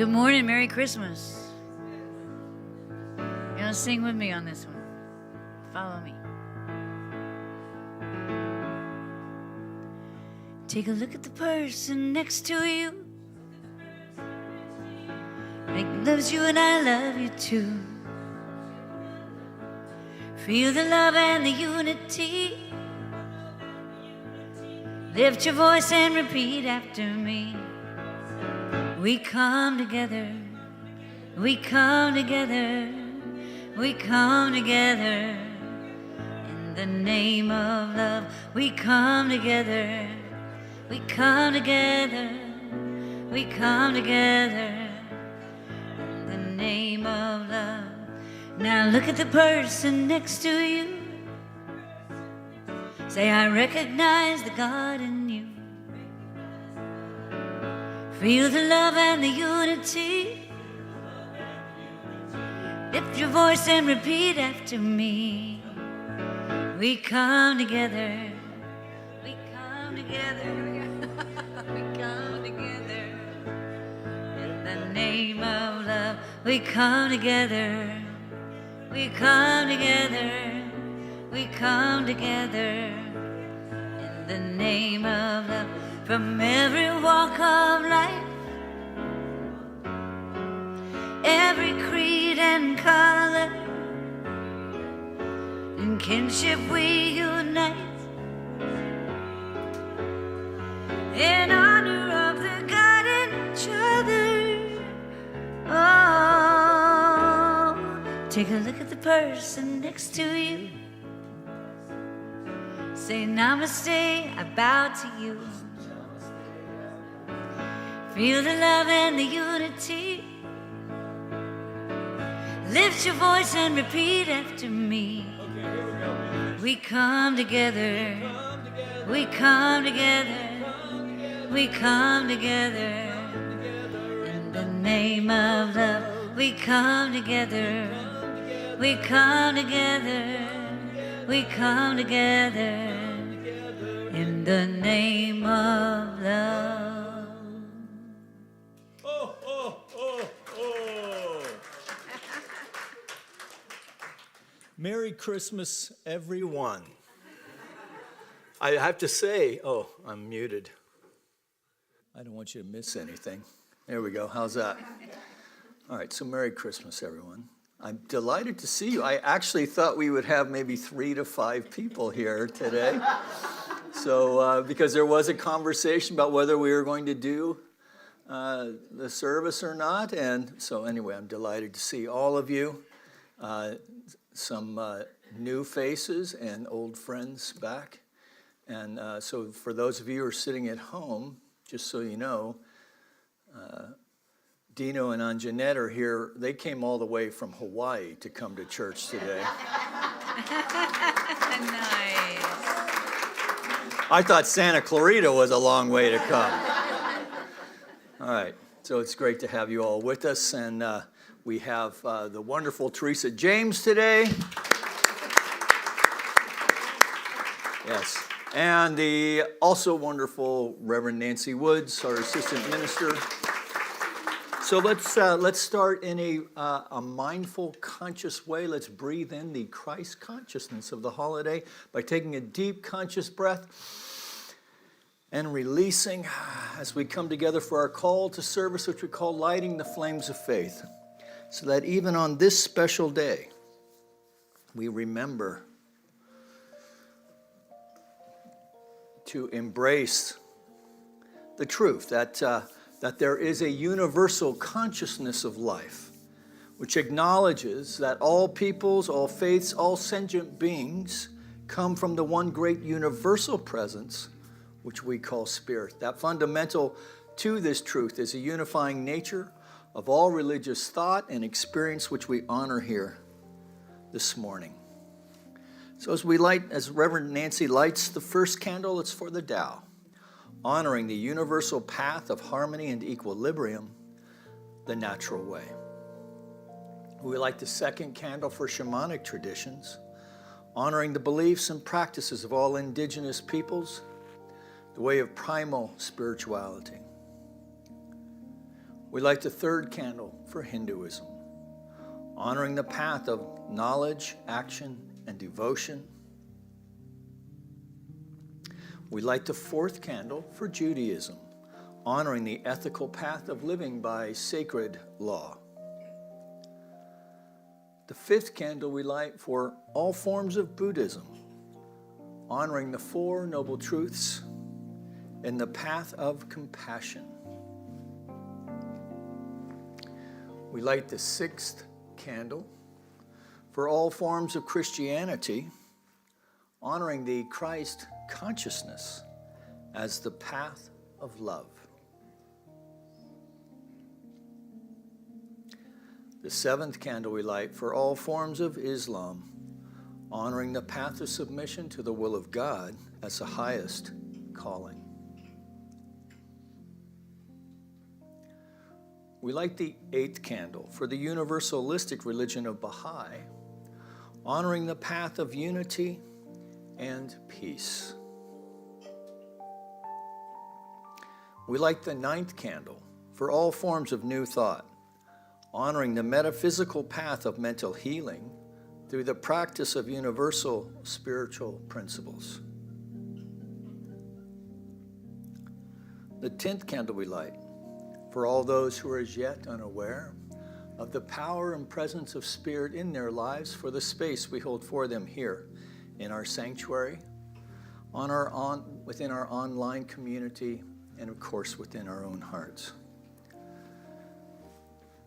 Good morning, Merry Christmas. You're gonna sing with me on this one. Follow me. Take a look at the person next to you. Make loves you and I love you too. Feel the love and the unity. Lift your voice and repeat after me. We come together, we come together, we come together. In the name of love, we come together, we come together, we come together. In the name of love. Now look at the person next to you. Say, I recognize the God in you. Feel the love and the unity. Lift your voice and repeat after me. We come together. We come together. We come together. In the name of love, we come together. We come together. We come together. In the name of love. From every walk of life, every creed and color, in kinship we unite, in honor of the God in each other. Oh, take a look at the person next to you. Say namaste, I bow to you. Feel the love and the unity. Lift your voice and repeat after me. Okay, here we go. We come together. We come together. We come together. In the name of love, we come together. We come together. We come together. In the name of love. Merry Christmas, everyone. I have to say, oh, I'm muted. I don't want you to miss anything. There we go. How's that? All right, so Merry Christmas, everyone. I'm delighted to see you. I actually thought we would have maybe 3 to 5 people here today. So, because there was a conversation about whether we were going to do the service or not. And so anyway, I'm delighted to see all of you. Some new faces and old friends back. And so for those of you who are sitting at home, just so you know, Dino and Anjanette are here. They came all the way from Hawaii to come to church today. Nice. I thought Santa Clarita was a long way to come. All right, so it's great to have you all with us. And we have the wonderful Teresa James today. Yes. And the also wonderful Reverend Nancy Woods, our assistant minister. So let's start in a mindful, conscious way. Let's breathe in the Christ consciousness of the holiday by taking a deep, conscious breath and releasing as we come together for our call to service, which we call lighting the flames of faith. So that even on this special day, we remember to embrace the truth that there is a universal consciousness of life, which acknowledges that all peoples, all faiths, all sentient beings come from the one great universal presence, which we call spirit. That fundamental to this truth is a unifying nature of all religious thought and experience, which we honor here this morning. So as Reverend Nancy lights the first candle, it's for the Tao, honoring the universal path of harmony and equilibrium, the natural way. We light the second candle for shamanic traditions, honoring the beliefs and practices of all indigenous peoples, the way of primal spirituality. We light the third candle for Hinduism, honoring the path of knowledge, action, and devotion. We light the fourth candle for Judaism, honoring the ethical path of living by sacred law. The fifth candle we light for all forms of Buddhism, honoring the Four Noble Truths and the path of compassion. We light the sixth candle for all forms of Christianity, honoring the Christ consciousness as the path of love. The seventh candle we light for all forms of Islam, honoring the path of submission to the will of God as the highest calling. We light the eighth candle for the universalistic religion of Baha'i, honoring the path of unity and peace. We light the ninth candle for all forms of New Thought, honoring the metaphysical path of mental healing through the practice of universal spiritual principles. The 10th candle we light for all those who are as yet unaware of the power and presence of Spirit in their lives for the space we hold for them here in our sanctuary, within our online community, and of course within our own hearts.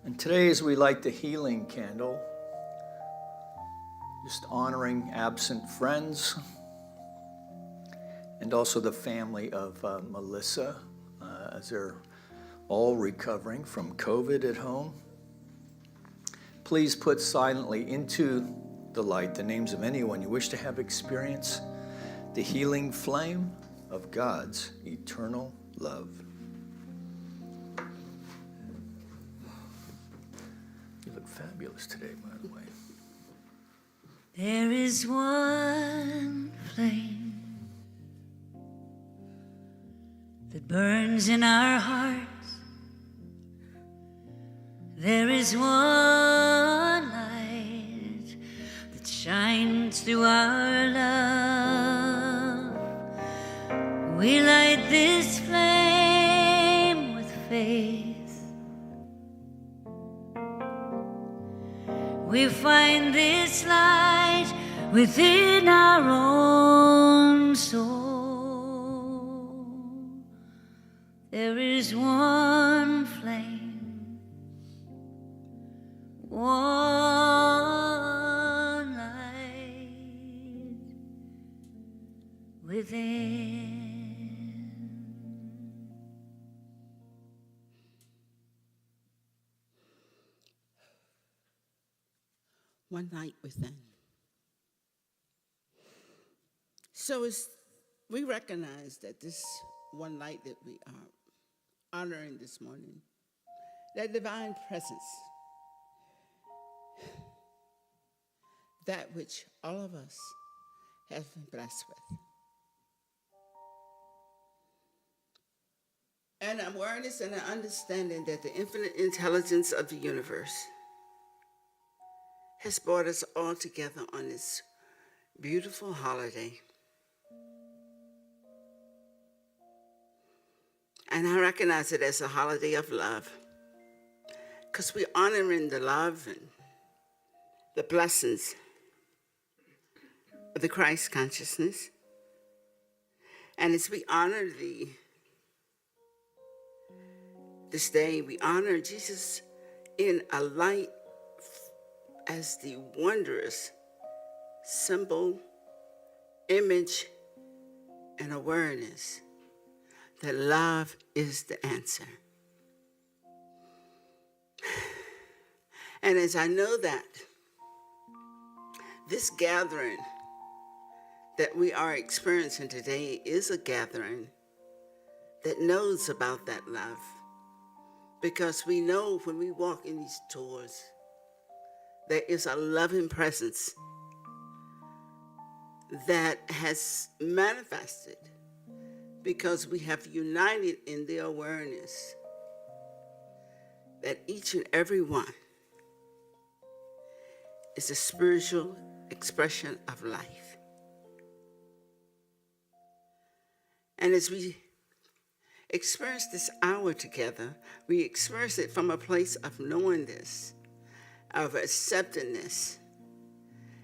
And today, as we light the healing candle, just honoring absent friends and also the family of Melissa as they're all recovering from COVID at home. Please put silently into the light the names of anyone you wish to have experience the healing flame of God's eternal love. You look fabulous today, by the way. There is one flame that burns in our hearts. There is one light that shines through our love. We light this flame with faith. We find this light within our own soul. There is one flame, one light within. One light within. So as we recognize that this one light that we are honoring this morning, that divine presence, that which all of us have been blessed with. An awareness and an understanding that the infinite intelligence of the universe has brought us all together on this beautiful holiday. And I recognize it as a holiday of love, because we're honoring the love and the blessings of the Christ consciousness. And as we honor this day, we honor Jesus in a light as the wondrous symbol, image, and awareness that love is the answer. And as I know that this gathering that we are experiencing today is a gathering that knows about that love, because we know when we walk in these doors, there is a loving presence that has manifested because we have united in the awareness that each and every one is a spiritual expression of life. And as we experience this hour together, we experience it from a place of knowing this, of accepting this,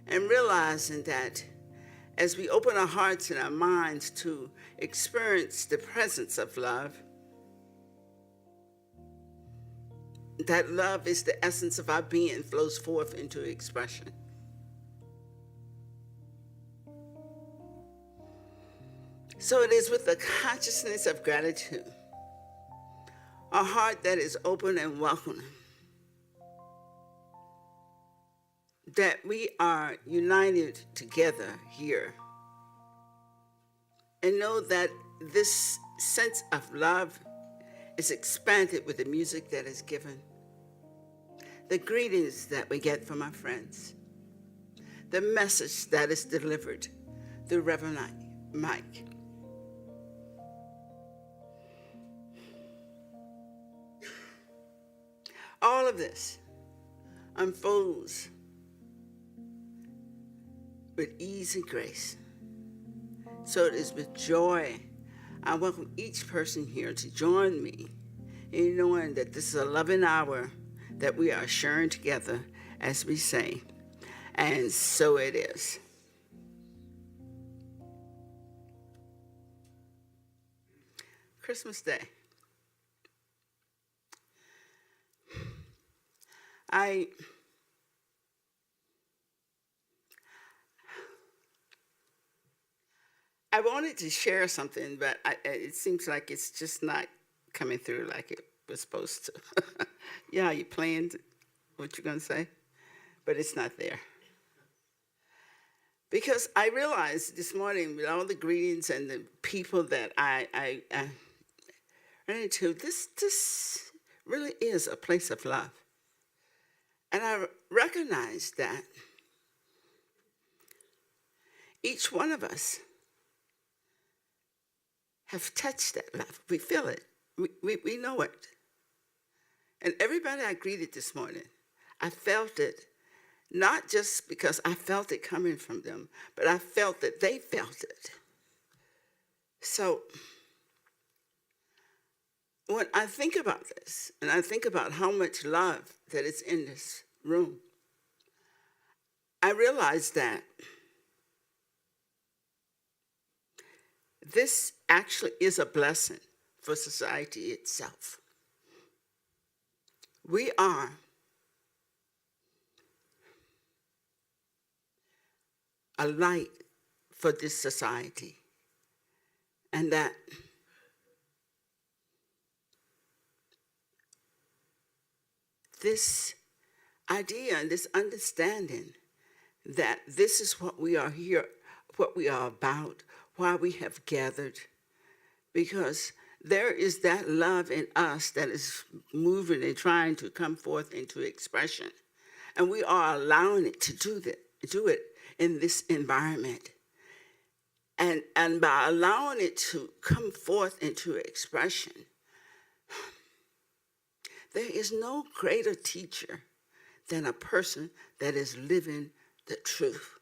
and realizing that as we open our hearts and our minds to experience the presence of love, that love is the essence of our being, flows forth into expression. So it is with the consciousness of gratitude, a heart that is open and welcoming, that we are united together here, and know that this sense of love is expanded with the music that is given, the greetings that we get from our friends, the message that is delivered through Reverend Mike. All of this unfolds with ease and grace. So it is with joy I welcome each person here to join me in knowing that this is a loving hour that we are sharing together as we say, and so it is. Christmas Day. I wanted to share something, but it seems like it's just not coming through like it was supposed to. Yeah, you planned what you're going to say, but it's not there. Because I realized this morning with all the greetings and the people that I ran into, this really is a place of love. And I recognize that each one of us have touched that love. We feel it. We know it. And everybody I greeted this morning, I felt it, not just because I felt it coming from them, but I felt that they felt it. So when I think about this, and I think about how much love that is in this room, I realize that this actually is a blessing for society itself. We are a light for this society, and that this idea and this understanding that this is what we are here, what we are about, why we have gathered, because there is that love in us that is moving and trying to come forth into expression. And we are allowing it to do it in this environment. And by allowing it to come forth into expression, there is no greater teacher than a person that is living the truth.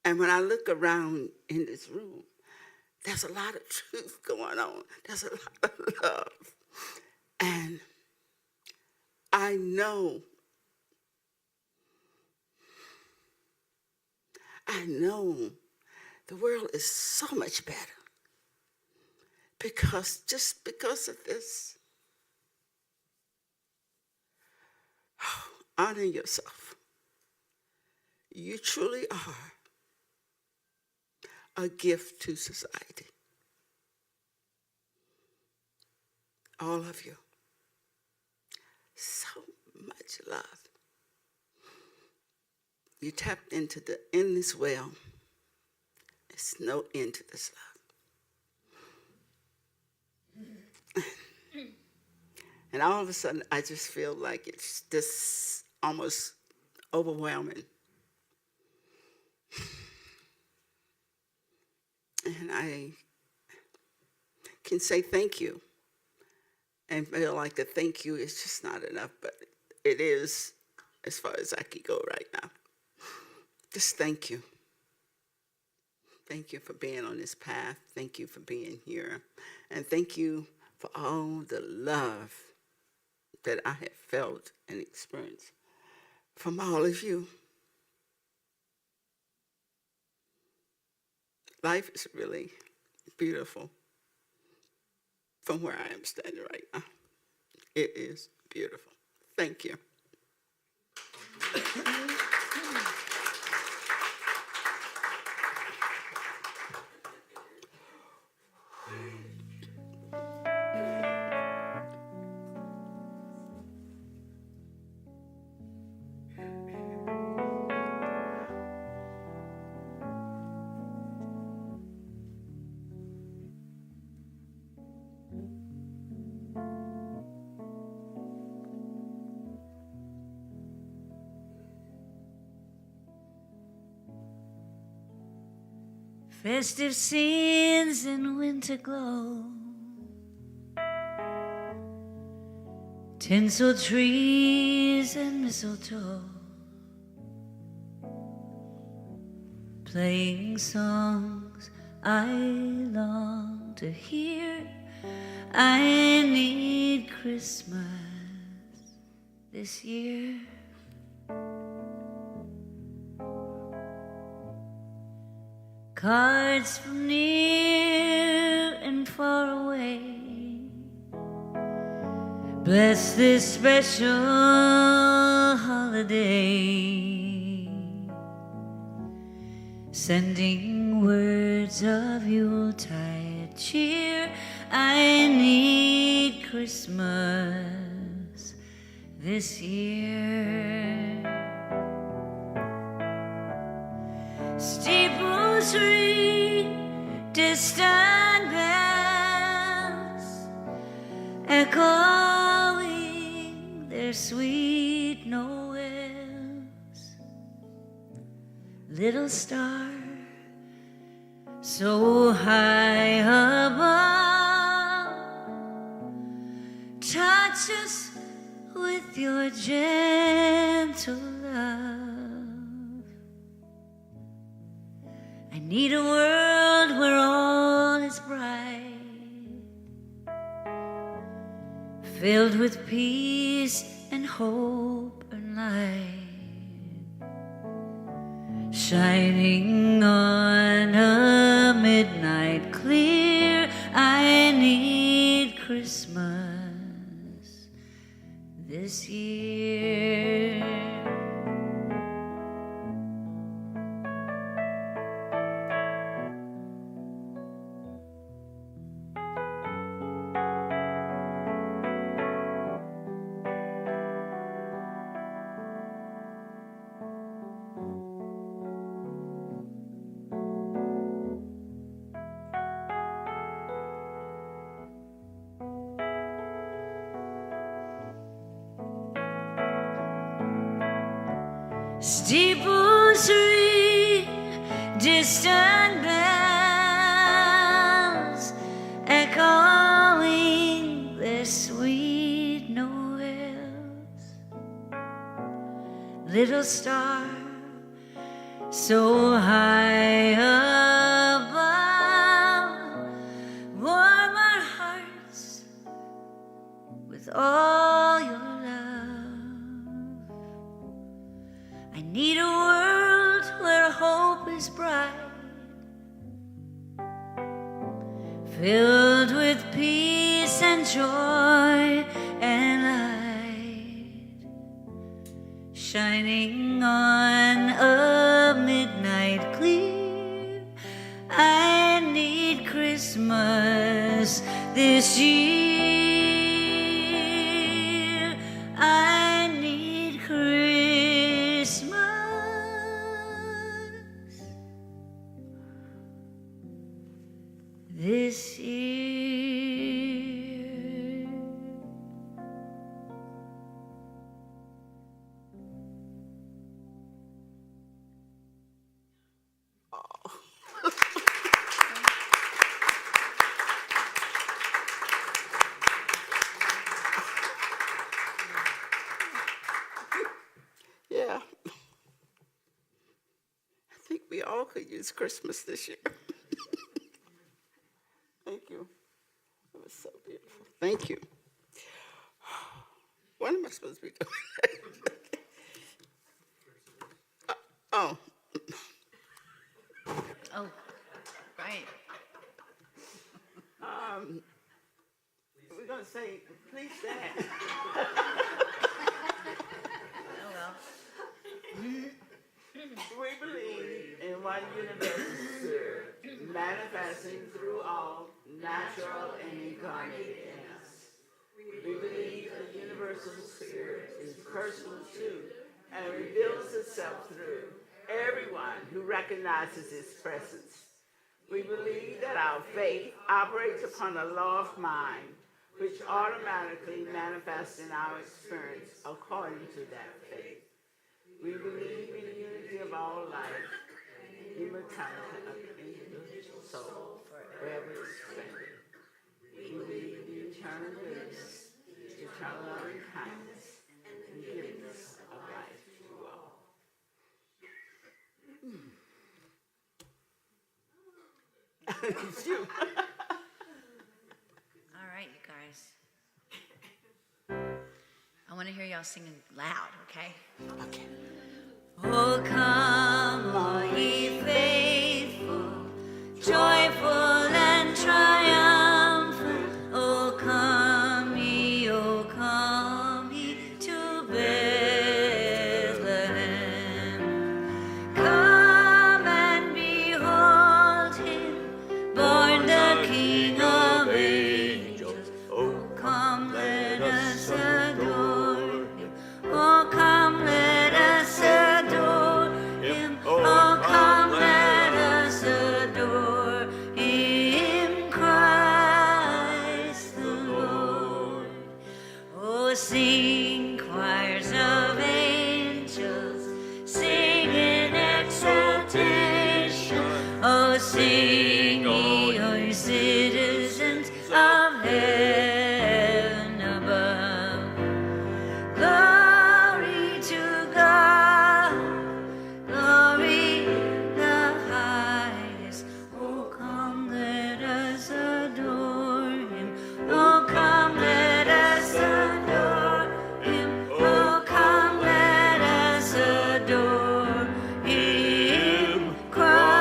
And when I look around in this room, there's a lot of truth going on. There's a lot of love. And I know the world is so much better because of this. Honor yourself. You truly are a gift to society. All of you. So much love. You tapped into the endless well. There's no end to this love. And all of a sudden, I just feel like it's just almost overwhelming. And I can say thank you and feel like the thank you is just not enough, but it is as far as I can go right now. Just thank you. Thank you for being on this path. Thank you for being here. And thank you for all the love that I have felt and experienced from all of you. Life is really beautiful from where I am standing right now. It is beautiful. Thank you. Festive scenes in winter glow, tinsel trees and mistletoe, playing songs I long to hear. I need Christmas this year. Cards from near and far away bless this special holiday, sending words of Yuletide cheer. I need Christmas this year. Steeples ring, distant bells, echoing their sweet noels. Little star, so high above, touch us with your gentle love. I need a world where all is bright, filled with peace and hope and light, shining on a midnight clear. I need Christmas this year. Steeples ring, distant bells, echoing their sweet noels. Little star, so high above, warm our hearts with all your love. I need a world where hope is bright, filled with peace and joy and light, shining on a midnight clear. I need Christmas this year. I need Christmas this year. we all could use Christmas this year. Thank you. It was so beautiful. Thank you. What am I supposed to be doing? Oh, Oh, right. we're going to say, please stand. Oh, well. We believe in one universal spirit, manifesting through all, natural and incarnate in us. We believe the universal spirit is personal too, and reveals itself through everyone who recognizes its presence. We believe that our faith operates upon a law of mind, which automatically manifests in our experience according to that faith. We believe in the unity of all life, immortality of the individual soul, forever expanded. We believe in the eternal goodness, eternal loving kindness, and giftedness of life to all. It's you. All right, you guys. I want to hear y'all singing loud, okay? Okay. Oh, come, all ye faithful, joyful and triumphant. Oh, come ye to Bethlehem. Come and behold him, born the King of angels. Oh, come, let us adore him. Oh, come, let us adore him. Oh, come, let us adore him, Christ the Lord. Oh, sing choirs of angels, sing in exaltation. Oh, sing ye, O ye citizens of heaven above. Glory to God, glory the highest. Oh, come, let us adore him. Oh, come, let us adore him. Oh, come, let us adore him, Christ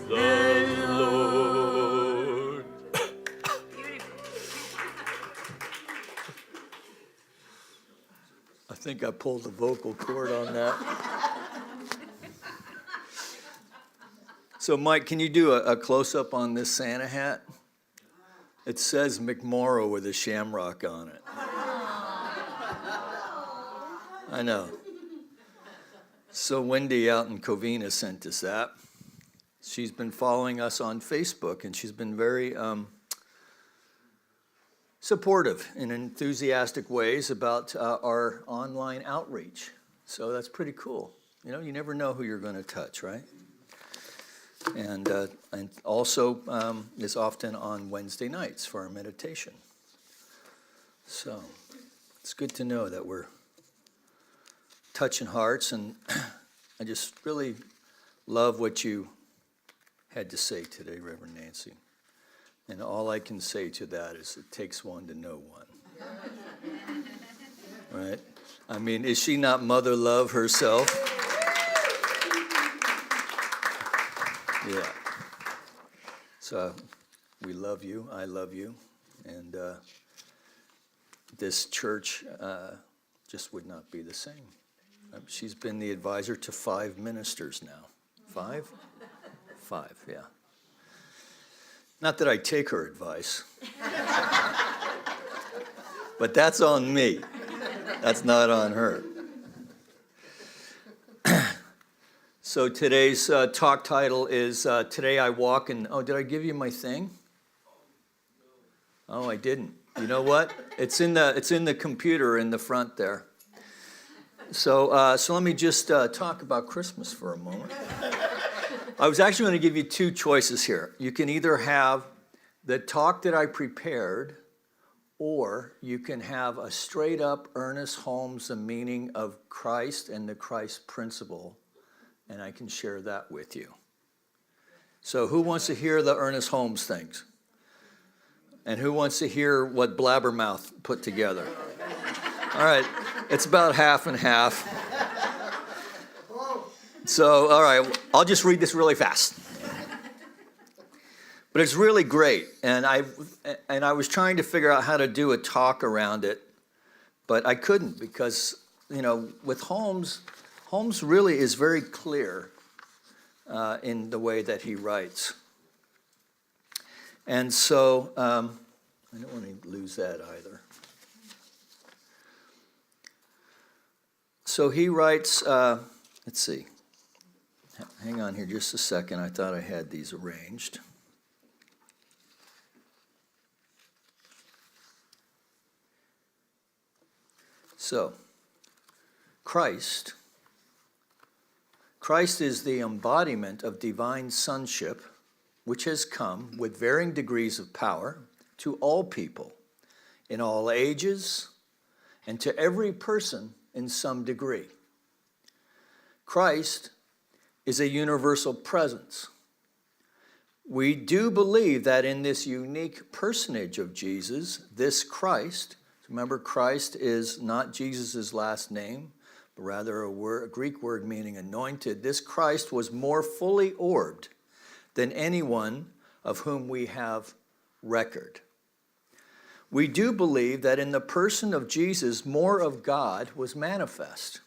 the Lord. I think I pulled the vocal cord on that. So, Mike, can you do a close-up on this Santa hat? It says McMorrow with a shamrock on it. I know. So Wendy out in Covina sent us that. She's been following us on Facebook, and she's been very supportive in enthusiastic ways about our online outreach. So that's pretty cool. You know, you never know who you're going to touch, right? And also is often on Wednesday nights for our meditation. So it's good to know that we're touching hearts, and I just really love what you had to say today, Reverend Nancy. And all I can say to that is it takes one to know one. Right? I mean, is she not mother love herself? Yeah. So we love you. I love you. And this church just would not be the same. She's been the advisor to 5 ministers now. 5? 5, yeah. Not that I take her advice. But that's on me. That's not on her. So today's talk title is Today I Walk in... Oh, did I give you my thing? Oh, I didn't. You know what? It's in the computer in the front there. So let me just talk about Christmas for a moment. I was actually going to give you 2 choices here. You can either have the talk that I prepared, or you can have a straight up Ernest Holmes, The Meaning of Christ and the Christ Principle, and I can share that with you. So who wants to hear the Ernest Holmes things? And who wants to hear what Blabbermouth put together? All right, it's about half and half. So, all right, I'll just read this really fast. But it's really great, and I was trying to figure out how to do a talk around it, but I couldn't because, with Holmes really is very clear in the way that he writes. And so, I don't want to lose that either. So he writes, let's see. Hang on here just a second. I thought I had these arranged. So, Christ is the embodiment of divine sonship, which has come with varying degrees of power to all people, in all ages, and to every person in some degree. Christ is a universal presence. We do believe that in this unique personage of Jesus, this Christ, remember Christ is not Jesus' last name, but rather a Greek word meaning anointed. This Christ was more fully orbed than anyone of whom we have record. We do believe that in the person of Jesus, more of God was manifest.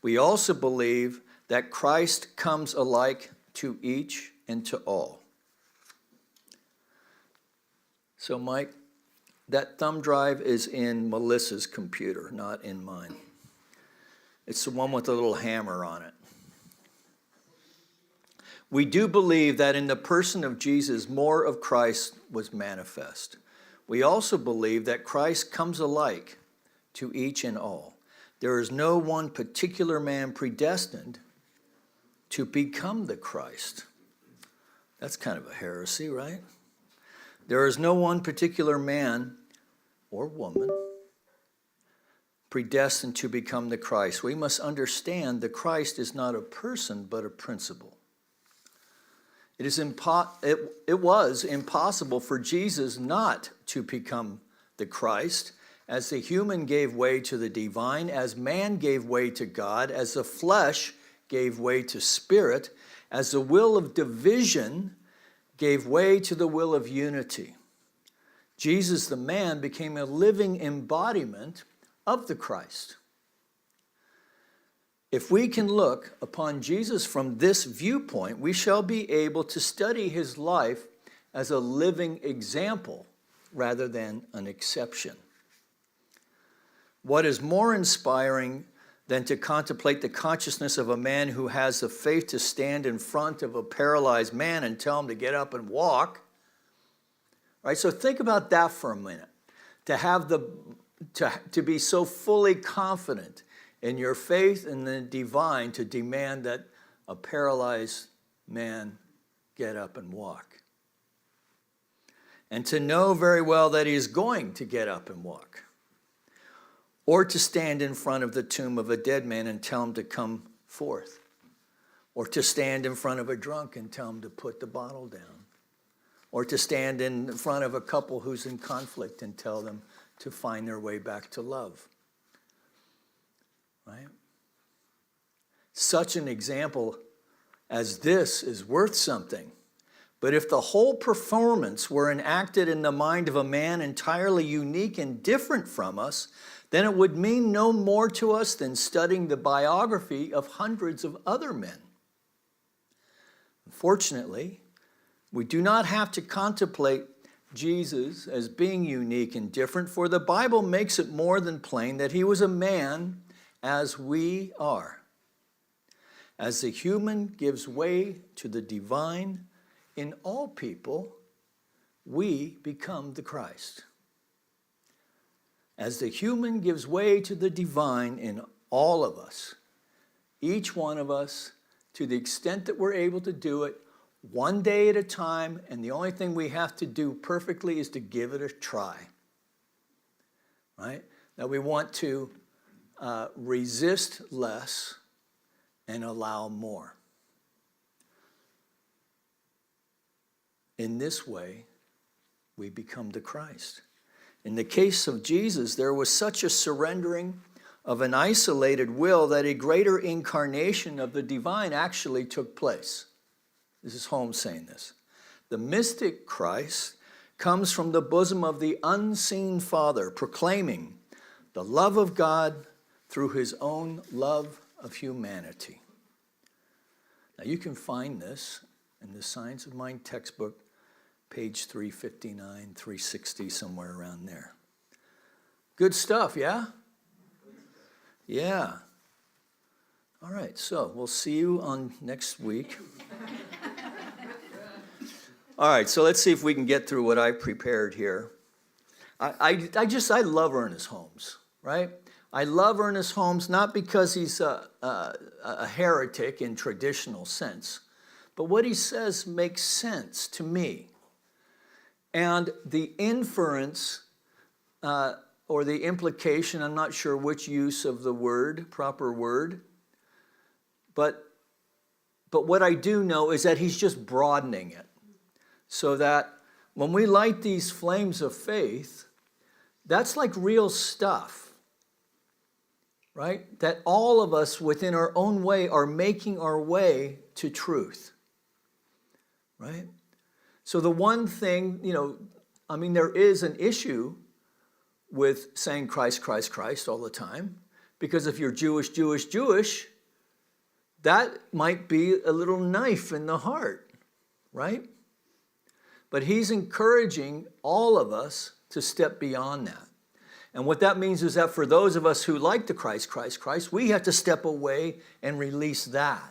We also believe that Christ comes alike to each and to all. So, Mike, that thumb drive is in Melissa's computer, not in mine. It's the one with the little hammer on it. We do believe that in the person of Jesus, more of Christ was manifest. We also believe that Christ comes alike to each and all. There is no one particular man predestined to become the Christ. That's kind of a heresy, right? There is no one particular man or woman predestined to become the Christ. We must understand the Christ is not a person, but a principle. It was impossible for Jesus not to become the Christ, as the human gave way to the divine, as man gave way to God, as the flesh gave way to spirit, as the will of division gave way to the will of unity. Jesus, the man, became a living embodiment of the Christ. If we can look upon Jesus from this viewpoint, we shall be able to study his life as a living example rather than an exception. What is more inspiring than to contemplate the consciousness of a man who has the faith to stand in front of a paralyzed man and tell him to get up and walk? Right? So think about that for a minute. To be so fully confident in your faith in the divine to demand that a paralyzed man get up and walk. And to know very well that he is going to get up and walk. Or to stand in front of the tomb of a dead man and tell him to come forth. Or to stand in front of a drunk and tell him to put the bottle down. Or to stand in front of a couple who's in conflict and tell them to find their way back to love. Right? Such an example as this is worth something. But if the whole performance were enacted in the mind of a man entirely unique and different from us, then it would mean no more to us than studying the biography of hundreds of other men. Unfortunately, we do not have to contemplate Jesus as being unique and different, for the Bible makes it more than plain that he was a man as we are. As the human gives way to the divine in all people, we become the Christ. As the human gives way to the divine in all of us, each one of us, to the extent that we're able to do it, one day at a time, and the only thing we have to do perfectly is to give it a try. Right? That we want to resist less and allow more. In this way, we become the Christ. In the case of Jesus, there was such a surrendering of an isolated will that a greater incarnation of the divine actually took place. This is Holmes saying this. The mystic Christ comes from the bosom of the unseen Father, proclaiming the love of God through his own love of humanity. Now you can find this in the Science of Mind textbook, page 359, 360, somewhere around there. Good stuff, yeah? Yeah. All right, so we'll see you on next week. All right, so let's see if we can get through what I prepared here. I love Ernest Holmes, right? I love Ernest Holmes not because he's a heretic in traditional sense, but what he says makes sense to me. And the inference or the implication, I'm not sure which use of the word, proper word, but what I do know is that he's just broadening it so that when we light these flames of faith, that's like real stuff, right? That all of us within our own way are making our way to truth, right? So the one thing, there is an issue with saying Christ, Christ, Christ all the time, because if you're Jewish, Jewish, Jewish, that might be a little knife in the heart, right? But he's encouraging all of us to step beyond that. And what that means is that for those of us who like the Christ, Christ, Christ, we have to step away and release that.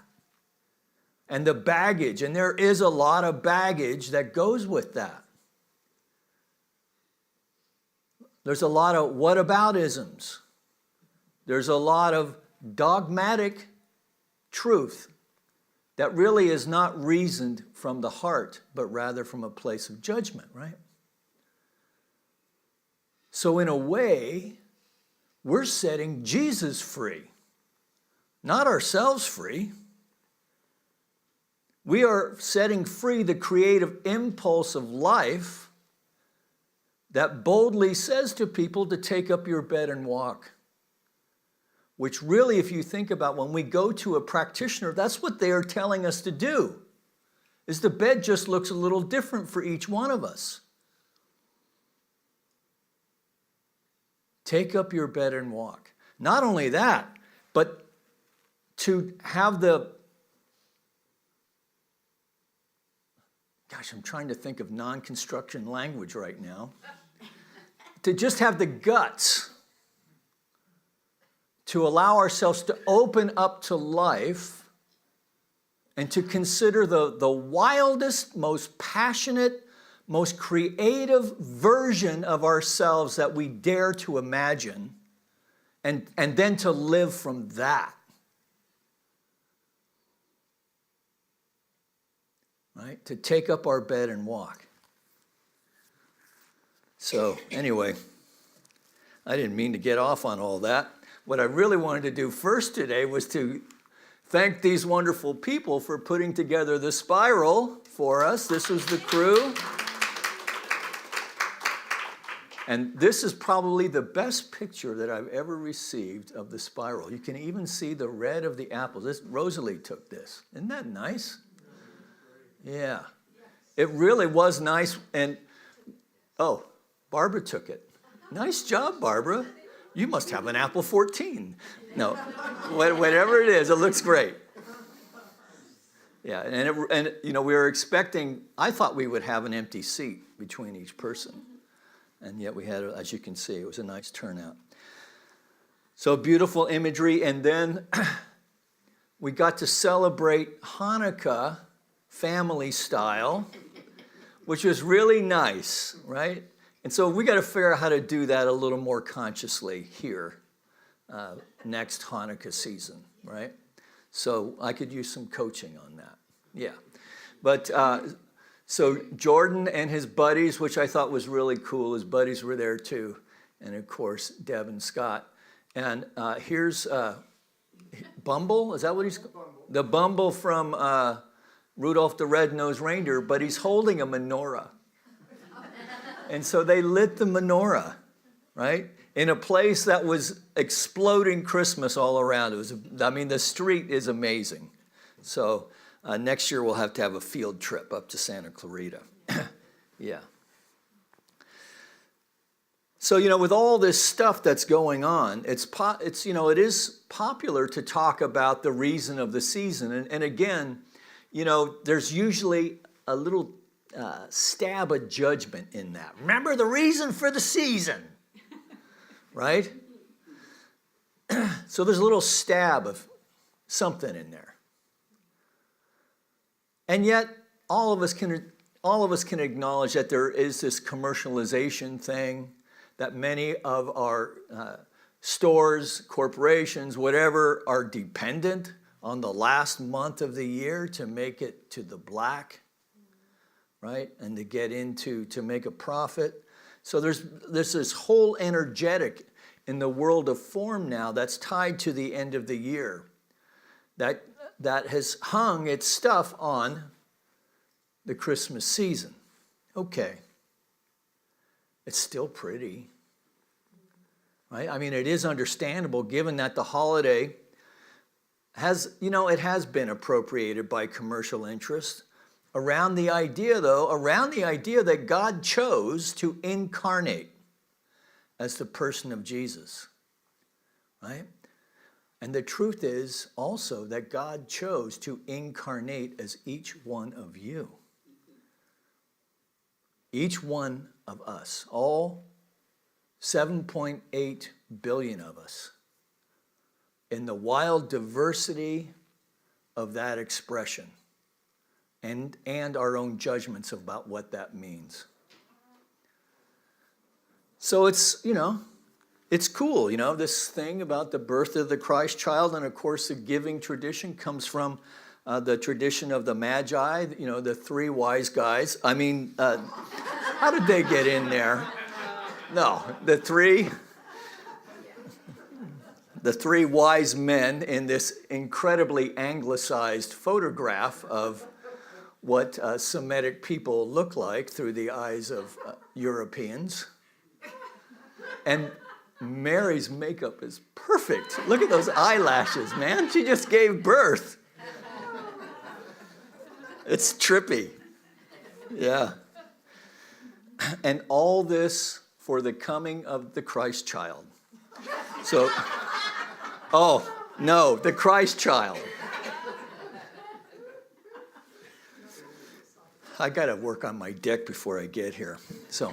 And the baggage, and there is a lot of baggage that goes with that. There's a lot of whataboutisms. There's a lot of dogmatic truth that really is not reasoned from the heart, but rather from a place of judgment, right? So in a way, we're setting Jesus free, not ourselves free. We are setting free the creative impulse of life that boldly says to people to take up your bed and walk. Which really, if you think about when we go to a practitioner, that's what they are telling us to do. Is the bed just looks a little different for each one of us. Take up your bed and walk. Not only that, but to have the... Gosh, I'm trying to think of non-construction language right now. To just have the guts to allow ourselves to open up to life and to consider the wildest, most passionate, most creative version of ourselves that we dare to imagine, and then to live from that. Right? To take up our bed and walk. So anyway, I didn't mean to get off on all that. What I really wanted to do first today was to thank these wonderful people for putting together the spiral for us. This was the crew. And this is probably the best picture that I've ever received of the spiral. You can even see the red of the apples. Rosalie took this. Isn't that nice? Yeah. It really was nice. And, Barbara took it. Nice job, Barbara. You must have an Apple 14. No, whatever it is, it looks great. Yeah, and we were expecting, I thought we would have an empty seat between each person. And yet we had, as you can see, it was a nice turnout. So beautiful imagery. And then we got to celebrate Hanukkah family style, which was really nice, right? And so we got to figure out how to do that a little more consciously here next Hanukkah season, right? So I could use some coaching on that. Yeah. But so Jordan and his buddies, which I thought was really cool, his buddies were there too. And of course, Deb and Scott. And here's Bumble, is that what he's? The Bumble from Rudolph the Red-Nosed Reindeer, but he's holding a menorah. And so they lit the menorah, right? In a place that was exploding Christmas all around. The street is amazing. So next year we'll have to have a field trip up to Santa Clarita. Yeah. So, with all this stuff that's going on, it is popular to talk about the reason of the season. And again, there's usually a little stab of judgment in that. Remember the reason for the season, right? So there's a little stab of something in there. And yet, all of us can acknowledge that there is this commercialization thing, that many of our stores, corporations, whatever, are dependent on the last month of the year to make it to the black, right? And to make a profit. So there's this whole energetic in the world of form now that's tied to the end of the year that has hung its stuff on the Christmas season. Okay. It's still pretty, right? It is understandable given that the holiday it has been appropriated by commercial interest around the idea that God chose to incarnate as the person of Jesus, right? And the truth is also that God chose to incarnate as each one of you. Each one of us, all 7.8 billion of us, in the wild diversity of that expression and our own judgments about what that means. So it's cool, this thing about the birth of the Christ child. And of course, the giving tradition comes from the tradition of the Magi, the three wise guys. How did they get in there? No, the three wise men in this incredibly anglicized photograph of what Semitic people look like through the eyes of Europeans. And Mary's makeup is perfect. Look at those eyelashes, man. She just gave birth. It's trippy. Yeah. And all this for the coming of the Christ child. So, the Christ child. I got to work on my deck before I get here. So,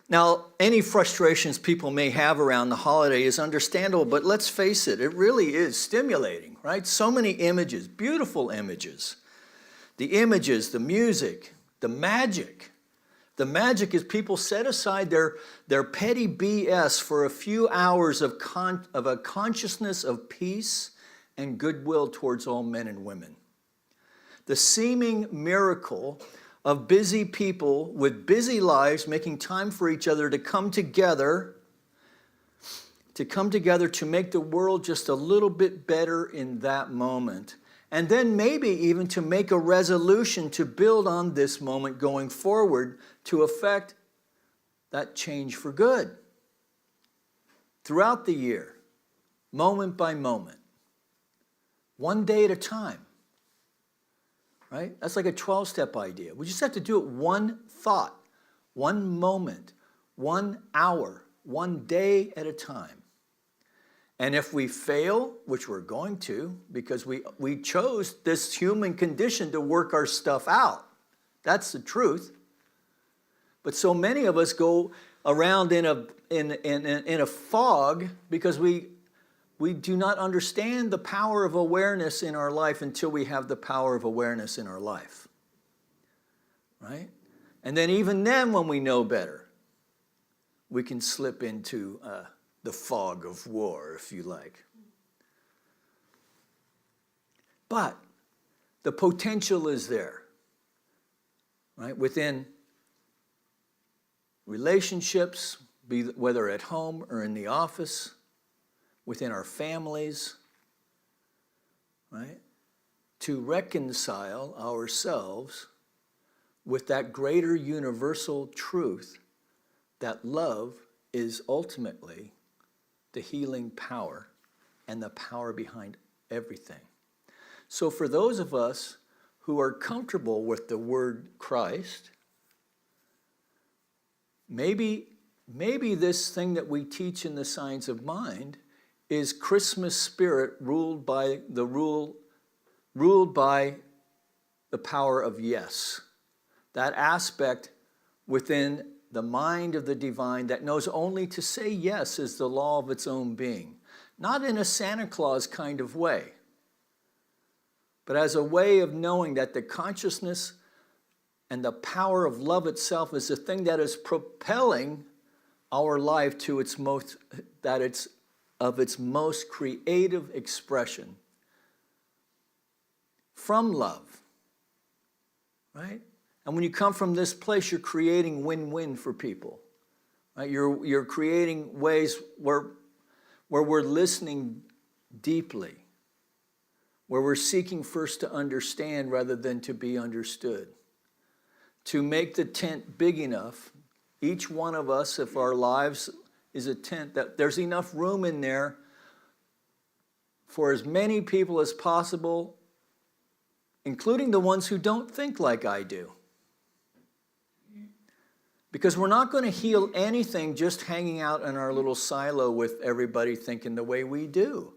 now, any frustrations people may have around the holiday is understandable, but let's face it, it really is stimulating, right? So many images, beautiful images. The images, the music, the magic. The magic is people set aside their petty BS for a few hours of a consciousness of peace and goodwill towards all men and women. The seeming miracle of busy people with busy lives making time for each other to come together to make the world just a little bit better in that moment. And then maybe even to make a resolution to build on this moment going forward to effect that change for good. Throughout the year, moment by moment, one day at a time. Right? That's like a 12-step idea. We just have to do it one thought, one moment, 1 hour, one day at a time. And if we fail, which we're going to, because we chose this human condition to work our stuff out. That's the truth. But so many of us go around in a fog because we do not understand the power of awareness in our life until we have the power of awareness in our life. Right? And then even then, when we know better, we can slip into the fog of war, if you like. But the potential is there, right? Within relationships, whether at home or in the office, within our families, right? To reconcile ourselves with that greater universal truth that love is ultimately the healing power and the power behind everything. So for those of us who are comfortable with the word Christ, maybe this thing that we teach in the science of mind is Christmas spirit ruled by the power of yes. That aspect within the mind of the divine that knows only to say yes is the law of its own being. Not in a Santa Claus kind of way, but as a way of knowing that the consciousness and the power of love itself is the thing that is propelling our life to its most creative expression from love, right? And when you come from this place, you're creating win-win for people, right? You're creating ways where we're listening deeply, where we're seeking first to understand rather than to be understood, to make the tent big enough, each one of us, if our lives is a tent, that there's enough room in there for as many people as possible, including the ones who don't think like I do. Because we're not going to heal anything just hanging out in our little silo with everybody thinking the way we do.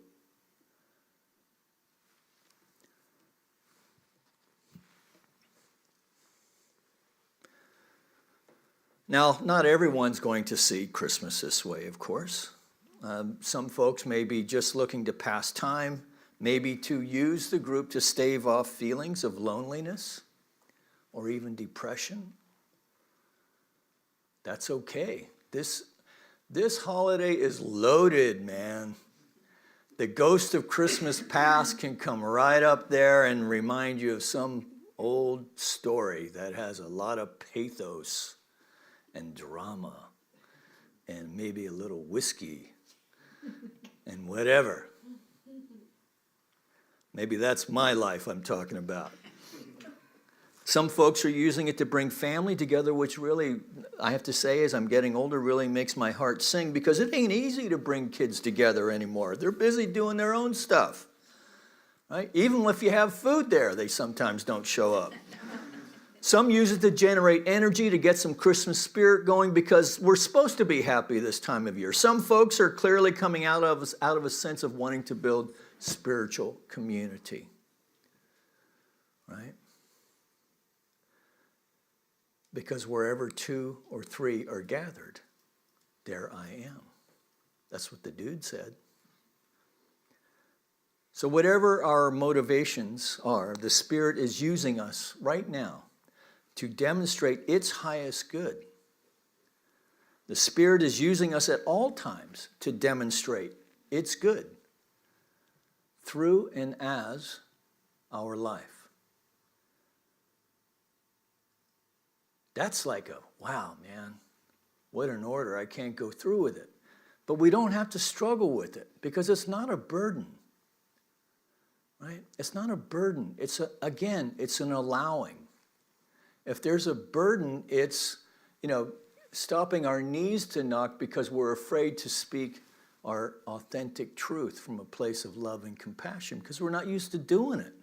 Now, not everyone's going to see Christmas this way, of course. Some folks may be just looking to pass time, maybe to use the group to stave off feelings of loneliness or even depression. That's okay. This holiday is loaded, man. The ghost of Christmas past can come right up there and remind you of some old story that has a lot of pathos and drama and maybe a little whiskey and whatever. Maybe that's my life I'm talking about. Some folks are using it to bring family together, which really, I have to say, as I'm getting older, really makes my heart sing, because it ain't easy to bring kids together anymore. They're busy doing their own stuff, right? Even if you have food there, they sometimes don't show up. Some use it to generate energy, to get some Christmas spirit going, because we're supposed to be happy this time of year. Some folks are clearly coming out of a sense of wanting to build spiritual community, right? Because wherever 2 or 3 are gathered, there I am. That's what the dude said. So whatever our motivations are, the Spirit is using us right now to demonstrate its highest good. The Spirit is using us at all times to demonstrate its good through and as our life. That's like wow, man, what an order. I can't go through with it. But we don't have to struggle with it, because it's not a burden, right? It's not a burden. It's an allowing. If there's a burden, it's, stopping our knees to knock because we're afraid to speak our authentic truth from a place of love and compassion, because we're not used to doing it.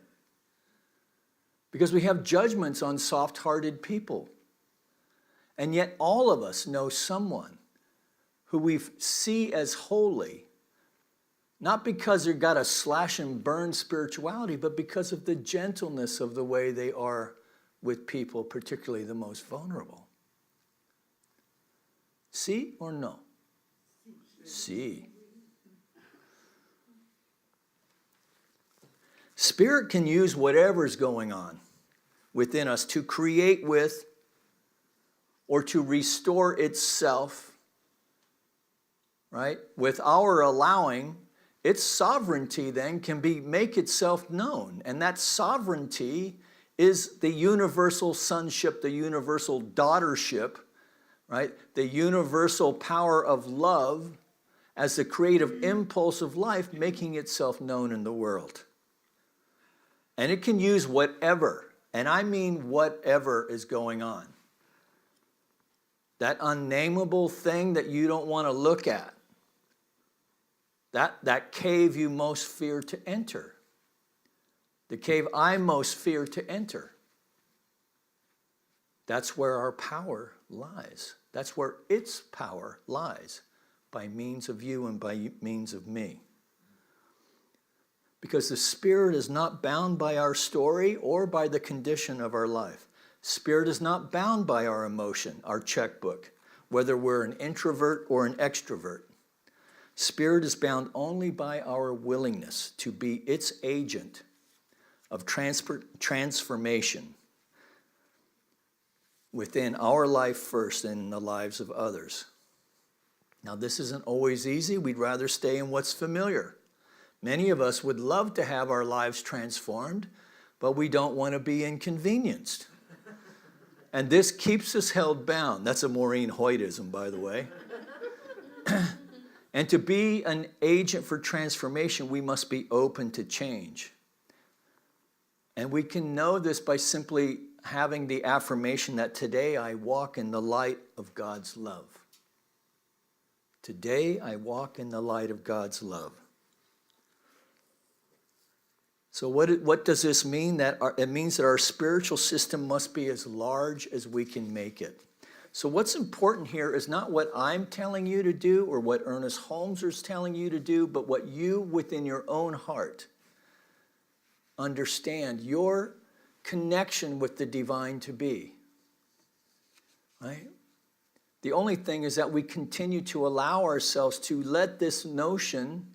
Because we have judgments on soft-hearted people. And yet all of us know someone who we see as holy, not because they've got a slash and burn spirituality, but because of the gentleness of the way they are with people, particularly the most vulnerable. See or no? See. Spirit can use whatever's going on within us to create with or to restore itself, right? With our allowing, its sovereignty then can make itself known. And that sovereignty is the universal sonship, the universal daughtership, right? The universal power of love as the creative impulse of life making itself known in the world. And it can use whatever, and I mean whatever is going on. That unnameable thing that you don't want to look at. That cave you most fear to enter. The cave I most fear to enter. That's where our power lies. That's where its power lies, by means of you and by means of me. Because the Spirit is not bound by our story or by the condition of our life. Spirit is not bound by our emotion, our checkbook, whether we're an introvert or an extrovert. Spirit is bound only by our willingness to be its agent of transformation within our life first and in the lives of others. Now, this isn't always easy. We'd rather stay in what's familiar. Many of us would love to have our lives transformed, but we don't want to be inconvenienced. And this keeps us held bound. That's a Maureen Hoytism, by the way. And to be an agent for transformation, we must be open to change. And we can know this by simply having the affirmation that today I walk in the light of God's love. Today I walk in the light of God's love. So what does this mean? It means that our spiritual system must be as large as we can make it. So what's important here is not what I'm telling you to do or what Ernest Holmes is telling you to do, but what you within your own heart understand, your connection with the divine to be. Right? The only thing is that we continue to allow ourselves to let this notion,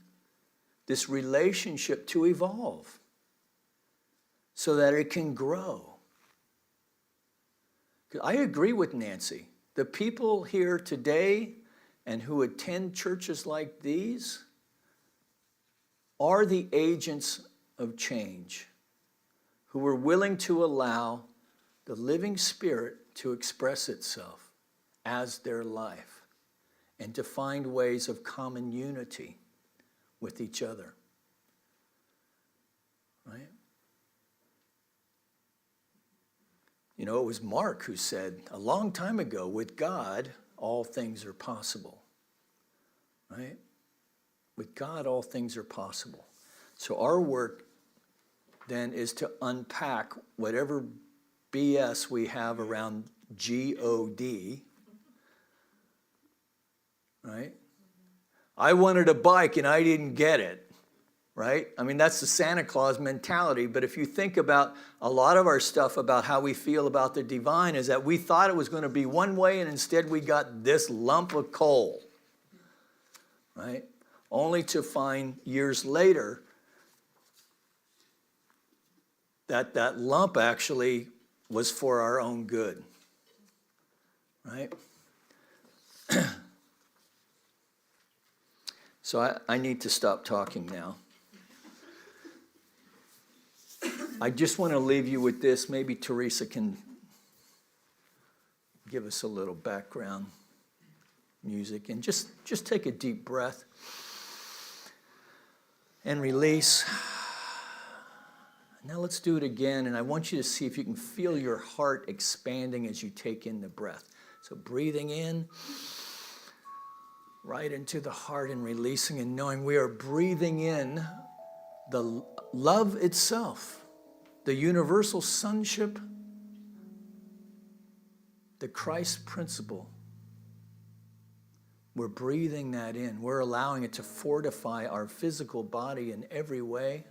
this relationship to evolve so that it can grow. I agree with Nancy. The people here today and who attend churches like these are the agents of change, who are willing to allow the living Spirit to express itself as their life and to find ways of common unity with each other. Right? You know, it was Mark who said a long time ago, with God, all things are possible. Right? With God, all things are possible. So our work then is to unpack whatever BS we have around G-O-D. Right? I wanted a bike and I didn't get it. Right? I mean, that's the Santa Claus mentality. But if you think about a lot of our stuff about how we feel about the divine is that we thought it was going to be one way and instead we got this lump of coal. Right? Only to find years later that that lump actually was for our own good. Right? So I need to stop talking now. I just want to leave you with this. Maybe Teresa can give us a little background music. And just take a deep breath and release. Now let's do it again. And I want you to see if you can feel your heart expanding as you take in the breath. So breathing in, right into the heart and releasing and knowing we are breathing in the love itself. The universal sonship, the Christ principle. We're breathing that in. We're allowing it to fortify our physical body in every way,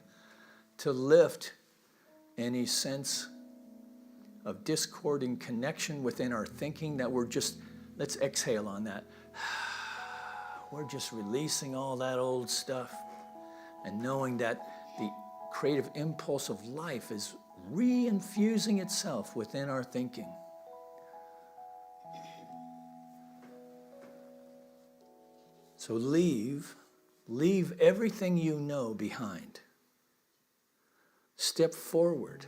to lift any sense of discord and connection within our thinking that let's exhale on that. We're just releasing all that old stuff and knowing that the creative impulse of life is re-infusing itself within our thinking. So leave everything you know behind. Step forward,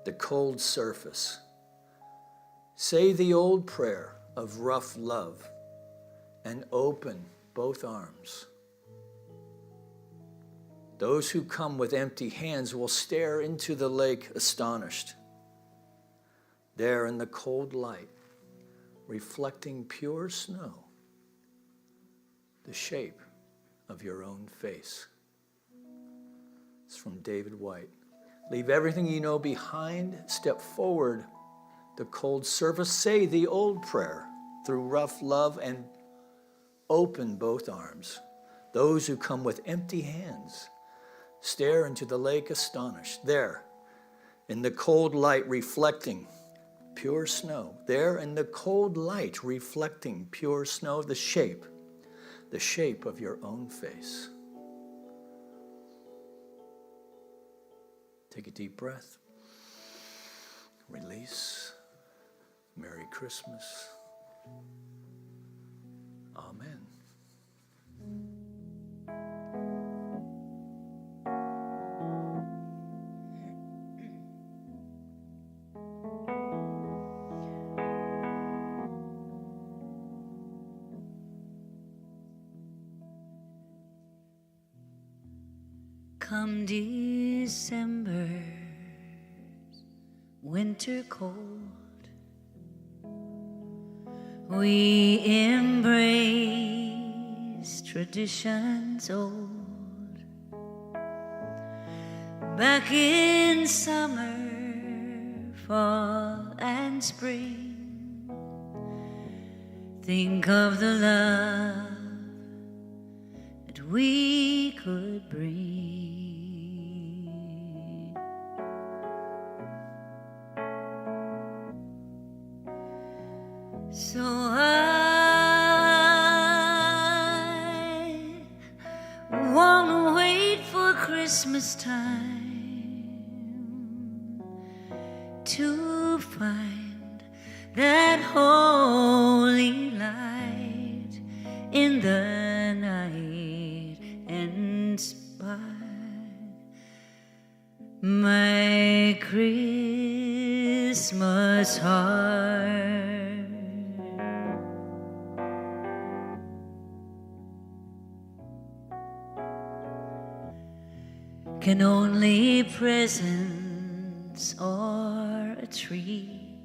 the cold surface. Say the old prayer of rough love and open both arms. Those who come with empty hands will stare into the lake astonished. There in the cold light, reflecting pure snow, the shape of your own face. It's from David White. Leave everything you know behind, step forward. The cold surface, say the old prayer through rough love and open both arms. Those who come with empty hands stare into the lake astonished. There, in the cold light reflecting pure snow. There in the cold light reflecting pure snow, the shape of your own face. Take a deep breath. Release. Merry Christmas. Amen. Come December, winter cold, we embrace traditions old. Back in summer, fall and spring, think of the love that we could bring. So I won't wait for Christmas time to find that holy light in the night and spy my Christmas heart. Can only presents or a tree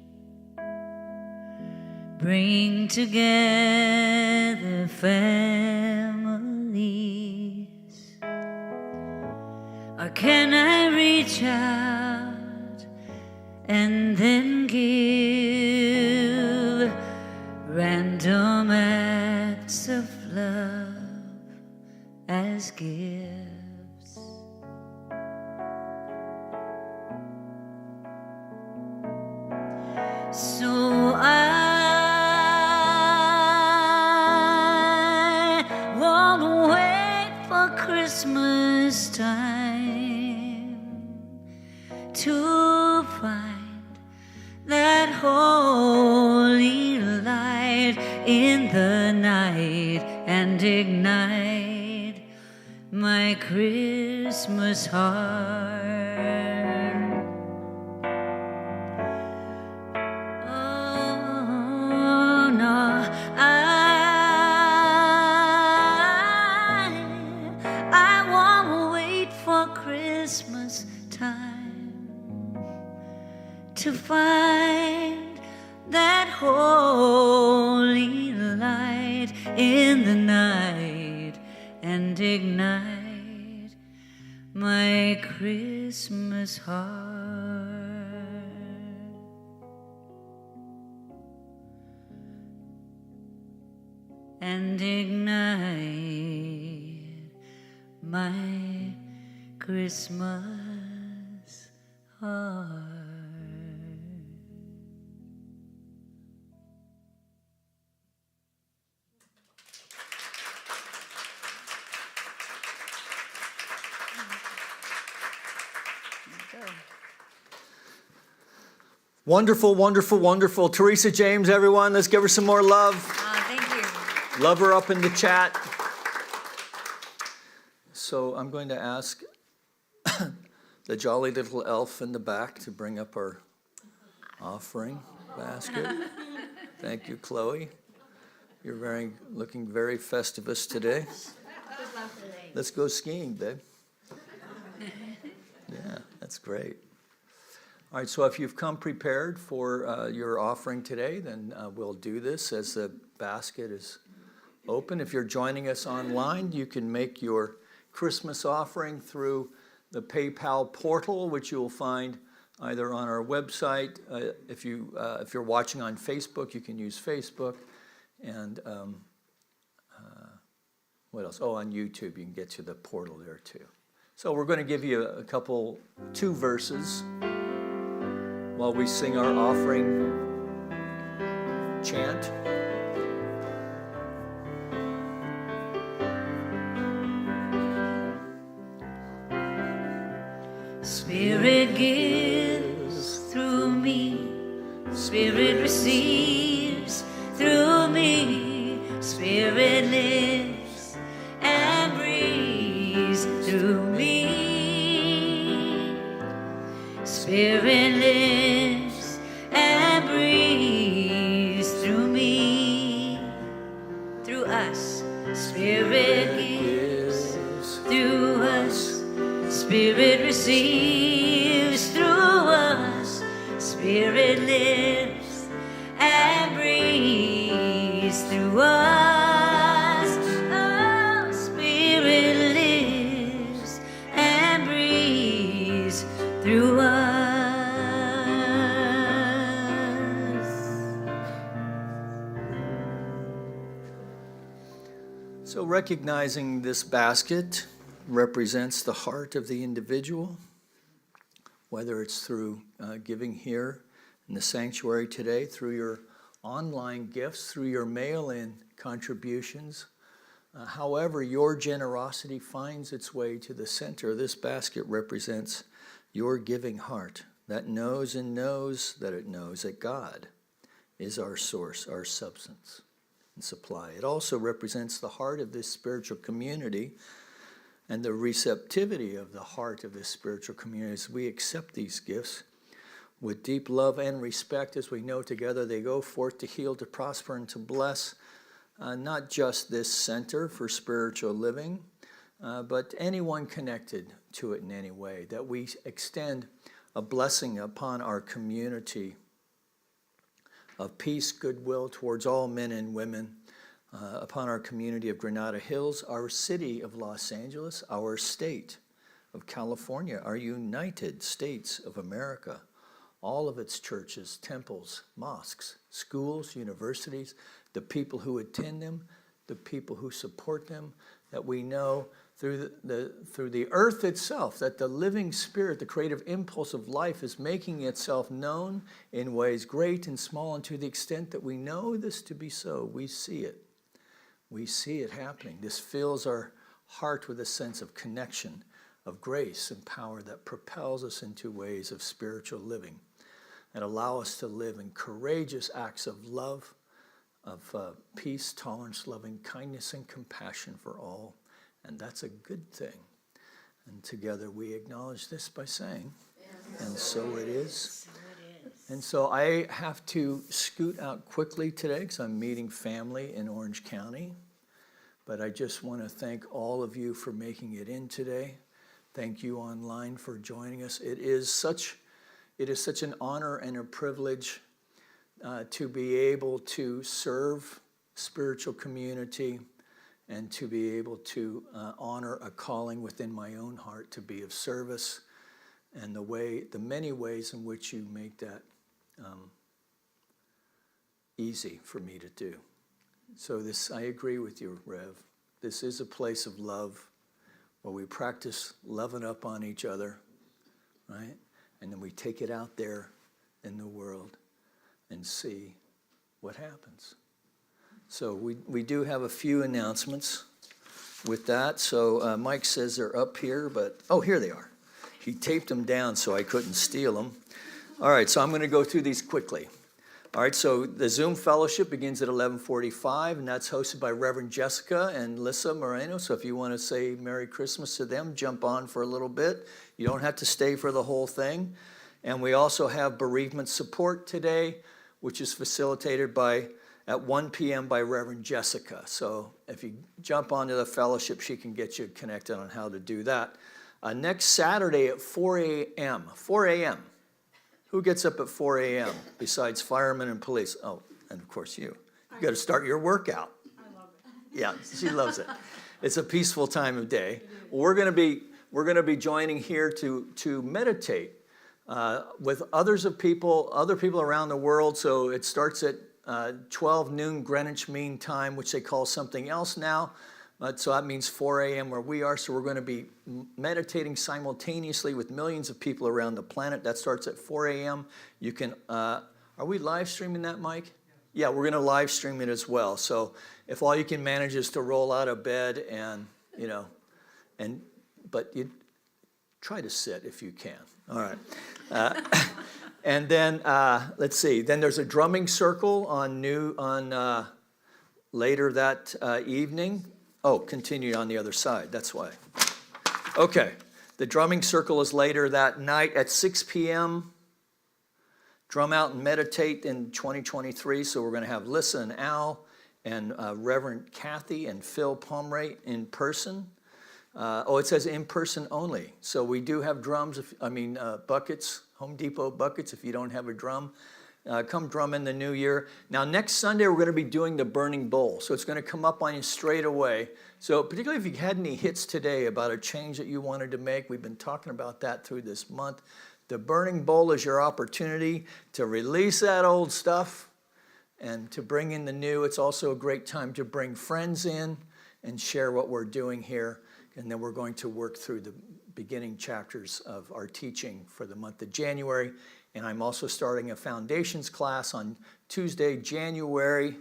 bring together families? Or can I reach out and then give random acts of love as gifts? So I won't wait for Christmas time to find that holy light in the night and ignite my Christmas heart. Christmas time to find that holy light in the night and ignite my Christmas heart and ignite my Christmas heart. Wonderful, wonderful, wonderful. Teresa James, everyone, let's give her some more love. Thank you. Love her up in the chat. So I'm going to ask the jolly little elf in the back to bring up our offering basket. Thank you, Chloe. You're looking very festivus today. Let's go skiing, babe. That's great. All right, so if you've come prepared for your offering today, then we'll do this as the basket is open. If you're joining us online, you can make your Christmas offering through the PayPal portal, which you'll find either on our website. If you're watching on Facebook, you can use Facebook. And what else? Oh, on YouTube, you can get to the portal there too. So we're going to give you two verses while we sing our offering chant. Spirit gives through me, Spirit receives through me, Spirit lives and breathes through me, Spirit lives and breathes through me, through us, Spirit gives through us, Spirit receives through us, Spirit lives and breathes through us. Oh, Spirit lives and breathes through us. So recognizing this basket represents the heart of the individual, whether it's through giving here in the sanctuary today, through your online gifts, through your mail-in contributions. However, your generosity finds its way to the center. This basket represents your giving heart that knows and knows that it knows that God is our source, our substance and supply. It also represents the heart of this spiritual community and the receptivity of the heart of this spiritual community as we accept these gifts with deep love and respect. As we know together, they go forth to heal, to prosper, and to bless not just this center for spiritual living, but anyone connected to it in any way, that we extend a blessing upon our community of peace, goodwill towards all men and women, upon our community of Granada Hills, our city of Los Angeles, our state of California, our United States of America, all of its churches, temples, mosques, schools, universities, the people who attend them, the people who support them, that we know through the earth itself that the living spirit, the creative impulse of life is making itself known in ways great and small, and to the extent that we know this to be so, we see it. We see it happening. This fills our heart with a sense of connection, of grace and power that propels us into ways of spiritual living and allow us to live in courageous acts of love, of peace, tolerance, loving kindness, and compassion for all. And that's a good thing. And together we acknowledge this by saying, and so it is. And so I have to scoot out quickly today because I'm meeting family in Orange County. But I just want to thank all of you for making it in today. Thank you online for joining us. It is such an honor and a privilege to be able to serve spiritual community and to be able to honor a calling within my own heart to be of service, and the many ways in which you make that easy for me to do. So I agree with you, Rev. This is a place of love where we practice loving up on each other, right? And then we take it out there in the world and see what happens. So we do have a few announcements with that. So Mike says they're up here, but, oh, here they are. He taped them down so I couldn't steal them. All right, so I'm going to go through these quickly. All right, so the Zoom fellowship begins at 11:45, and that's hosted by Reverend Jessica and Lissa Moreno. So if you want to say Merry Christmas to them, jump on for a little bit. You don't have to stay for the whole thing. And we also have bereavement support today, which is facilitated at 1 p.m. by Reverend Jessica. So if you jump onto the fellowship, she can get you connected on how to do that. Next Saturday at 4 a.m. 4 a.m. Who gets up at 4 a.m. besides firemen and police? Oh, and of course you. You got to start your workout. I love it. Yeah, she loves it. It's a peaceful time of day. Well, we're going to be joining here to meditate with other people around the world. So it starts at 12 noon Greenwich Mean Time, which they call something else now. So that means 4 a.m. where we are. So we're going to be meditating simultaneously with millions of people around the planet. That starts at 4 a.m. You can, are we live streaming that, Mike? Yeah, we're going to live stream it as well. So if all you can manage is to roll out of bed and, but you try to sit if you can. All right. And then, let's see, then there's a drumming circle on later that evening. Oh, continue on the other side, that's why. Okay, the drumming circle is later that night at 6 p.m. Drum out and meditate in 2023. So we're going to have Lissa and Al and Reverend Kathy and Phil Pomeray in person. It says in person only. So we do have drums, buckets, Home Depot buckets if you don't have a drum. Come drum in the new year. Now, next Sunday, we're going to be doing the burning bowl. So it's going to come up on you straight away. So particularly if you had any hits today about a change that you wanted to make, we've been talking about that through this month. The burning bowl is your opportunity to release that old stuff and to bring in the new. It's also a great time to bring friends in and share what we're doing here. And then we're going to work through the beginning chapters of our teaching for the month of January. And I'm also starting a foundations class on Tuesday, January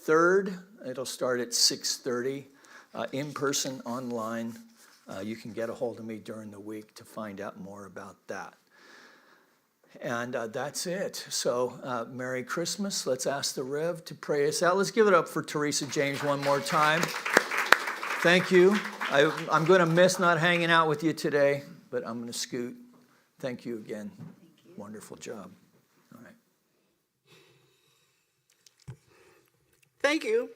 3rd. It'll start at 6:30, in person, online. You can get a hold of me during the week to find out more about that. And that's it. So Merry Christmas. Let's ask the Rev to pray us out. Let's give it up for Teresa James one more time. Thank you. I'm going to miss not hanging out with you today, but I'm going to scoot. Thank you again. Wonderful job. All right. Thank you.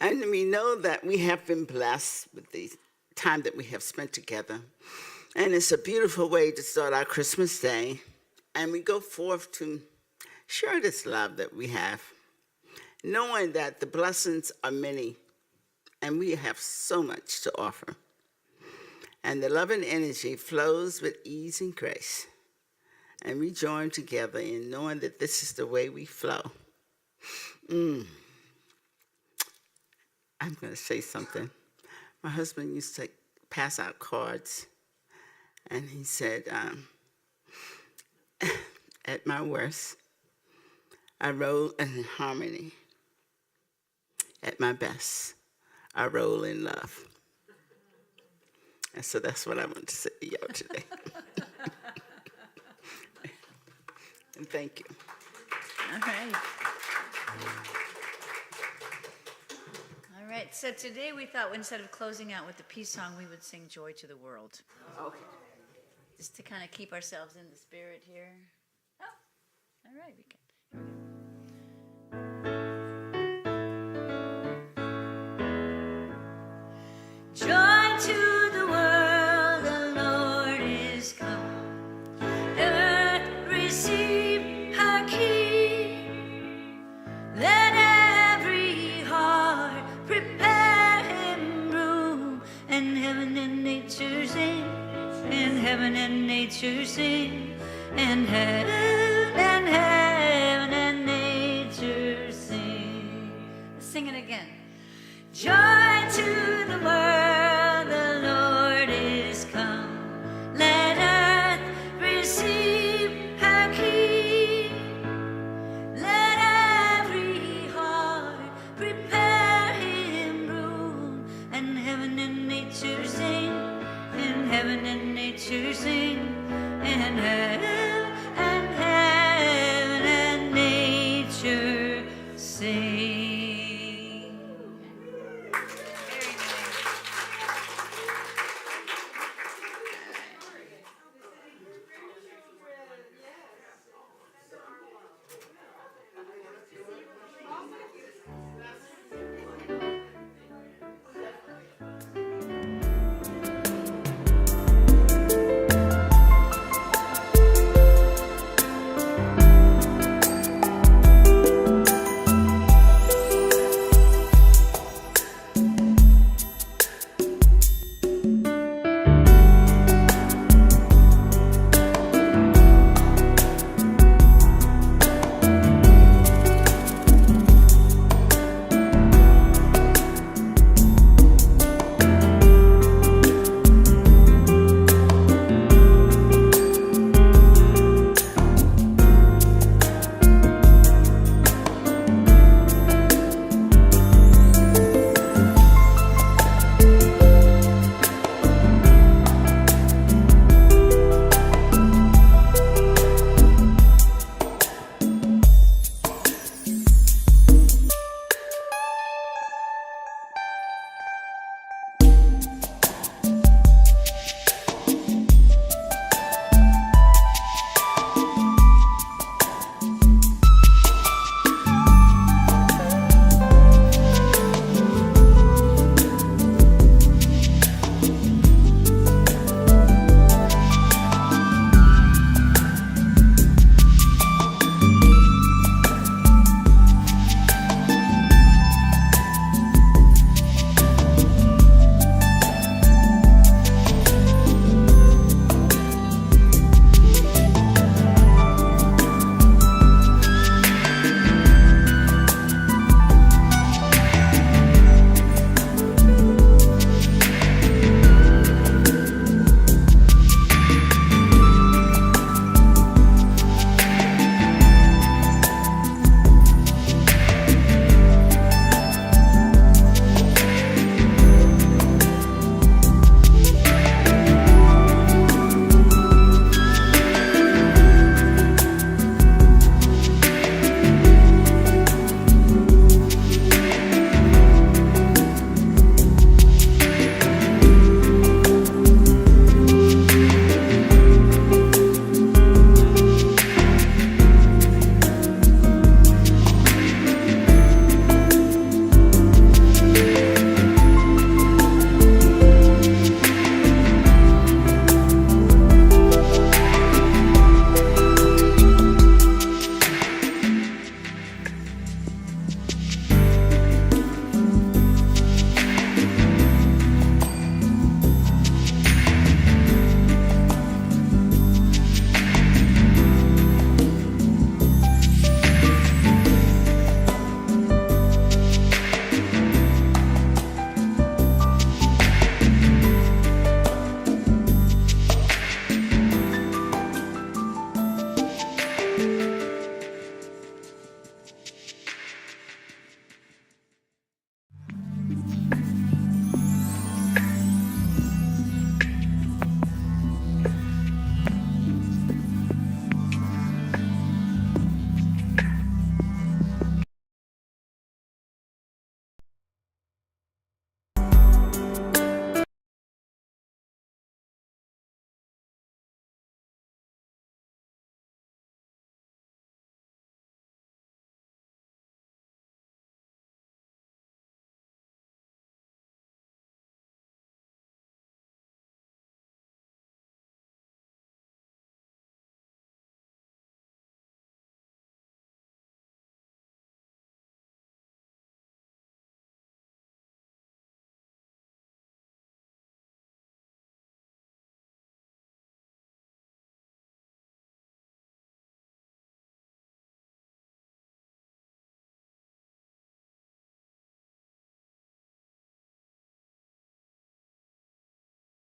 And we know that we have been blessed with the time that we have spent together. And it's a beautiful way to start our Christmas day. And we go forth to share this love that we have, knowing that the blessings are many and we have so much to offer. And the love and energy flows with ease and grace. And we join together in knowing that this is the way we flow. I'm going to say something. My husband used to pass out cards. And he said, at my worst, I roll in harmony. At my best, I roll in love. And so that's what I want to say to y'all today. And thank you. All right. All right, so today we thought instead of closing out with the peace song, we would sing Joy to the World. Okay. Just to kind of keep ourselves in the spirit here. Oh, all right, we can. Joy to the world, the Lord is come. Earth receive her King. Let every heart prepare him room, and heaven and nature sing. And heaven and nature sing, and heaven and nature sing. Let's sing it again. Joy to the world, the Lord is come. Let earth receive her King. Let every heart prepare him room, and heaven and nature sing. And heaven and nature sing, and heaven